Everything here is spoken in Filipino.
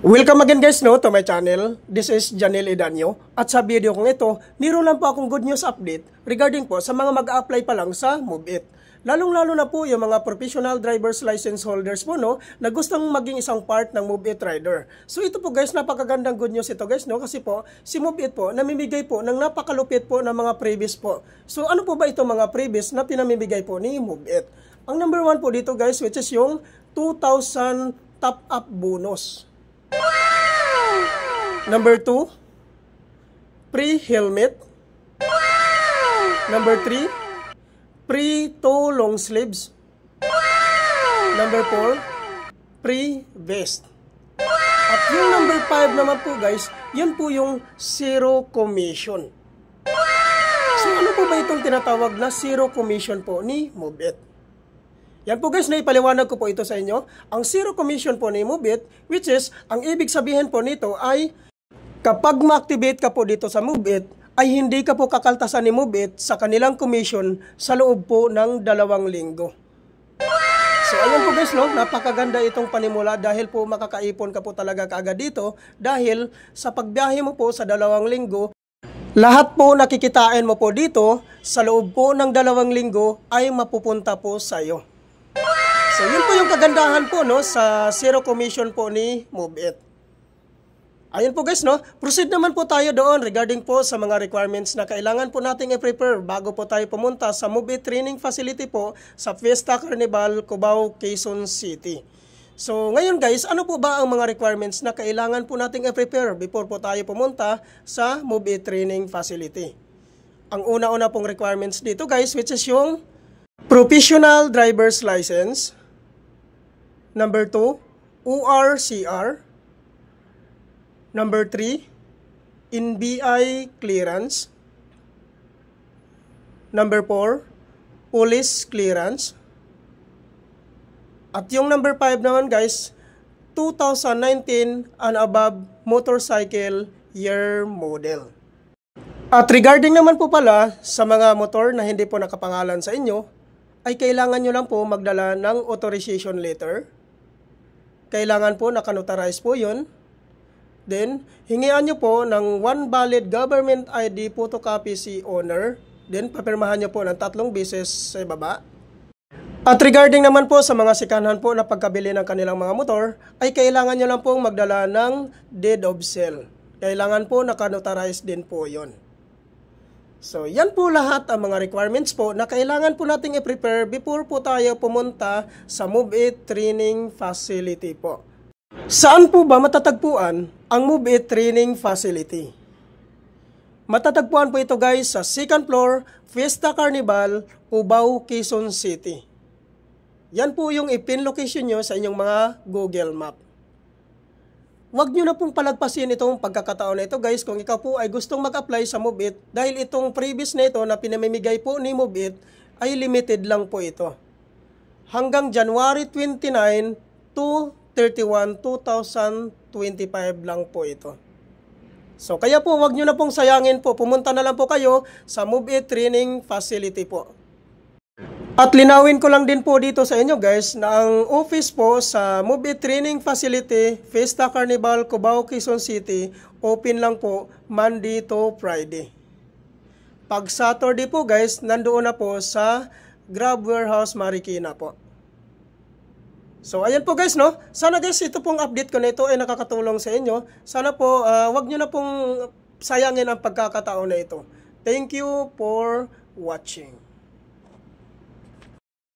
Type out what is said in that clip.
Welcome again guys to my channel. This is Janel Edanyo. At sa video kong ito, meron lang po akong good news update regarding po sa mga mag-a-apply pa lang sa MoveIt. Lalong-lalo na po yung mga professional driver's license holders po na gustong maging isang part ng MoveIt Rider. So ito po guys, napakagandang good news ito guys kasi po si MoveIt po namimigay po ng napakalupit po ng mga freebies po. So ano po ba itong mga freebies na pinamimigay po ni MoveIt? Ang number 1 po dito guys, which is yung 2,000 top-up bonus. Number 2, free helmet. Number 3, free toe long sleeves. Number 4, free vest. At yung number 5 naman po guys, yun po yung zero commission. So ano po ba itong tinatawag na zero commission po ni MoveIt? Yan po guys, naipaliwanag ko po ito sa inyo. Ang zero commission po ni MoveIt, which is, ang ibig sabihin po nito ay kapag ma-activate ka po dito sa MoveIt, ay hindi ka po kakaltasan ni MoveIt sa kanilang commission sa loob po ng 2 linggo. So ayun po guys, napakaganda itong panimula dahil po makakaipon ka po talaga kaagad dito dahil sa pagbiyahe mo po sa 2 linggo, lahat po nakikitain mo po dito sa loob po ng 2 linggo ay mapupunta po sa iyo. So yun po yung kagandahan po sa zero commission po ni MoveIt. Ayun po guys, proceed naman po tayo doon regarding po sa mga requirements na kailangan po nating i-prepare bago po tayo pumunta sa MoveIt Training Facility po sa Fiesta Carnival, Cubao, Quezon City. So ngayon guys, ano po ba ang mga requirements na kailangan po nating i-prepare before po tayo pumunta sa MoveIt Training Facility? Ang una-una pong requirements dito guys, which is yung Professional Driver's License. Number 2, ORCR. Number 3, NBI clearance. Number 4, police clearance. At yung number 5 naman guys, 2019 and above motorcycle year model. At regarding naman po pala sa mga motor na hindi po nakapangalan sa inyo, ay kailangan nyo lang po magdala ng authorization letter. Kailangan po nakanotarize po yun. Then, hingian nyo po ng 1 valid government ID photocopy si owner. Then, papirmahan nyo po ng 3 beses sa ibaba. At regarding naman po sa mga sikanhan po na pagkabili ng kanilang mga motor, ay kailangan nyo lang po magdala ng deed of sale. Kailangan po nakanotarize din po yon. So, yan po lahat ang mga requirements po na kailangan po nating i-prepare before po tayo pumunta sa MoveIt Training Facility po. Saan po ba matatagpuan ang MoveIt Training Facility? Matatagpuan po ito guys sa 2nd floor, Fiesta Carnival, Cubao, Quezon City. Yan po yung ipin location nyo sa inyong mga Google Map. Huwag nyo na pong palagpasin itong pagkakataon na ito guys kung ikaw po ay gustong mag-apply sa MoveIt dahil itong previous na ito na pinamimigay po ni MoveIt ay limited lang po ito. Hanggang January 29 to 31, 2025 lang po ito. So kaya po huwag nyo na pong sayangin po, pumunta na lang po kayo sa MoveIt Training Facility po. At linawin ko lang din po dito sa inyo guys na ang office po sa MoveIt Training Facility, Fiesta Carnival, Cubao, Quezon City, open lang po Monday to Friday. Pag Saturday po guys, nandoon na po sa Grab Warehouse Marikina po. So ayan po guys sana guys ito pong update ko na ito ay nakakatulong sa inyo. Sana po wag nyo na pong sayangin ang pagkakataon na ito. Thank you for watching.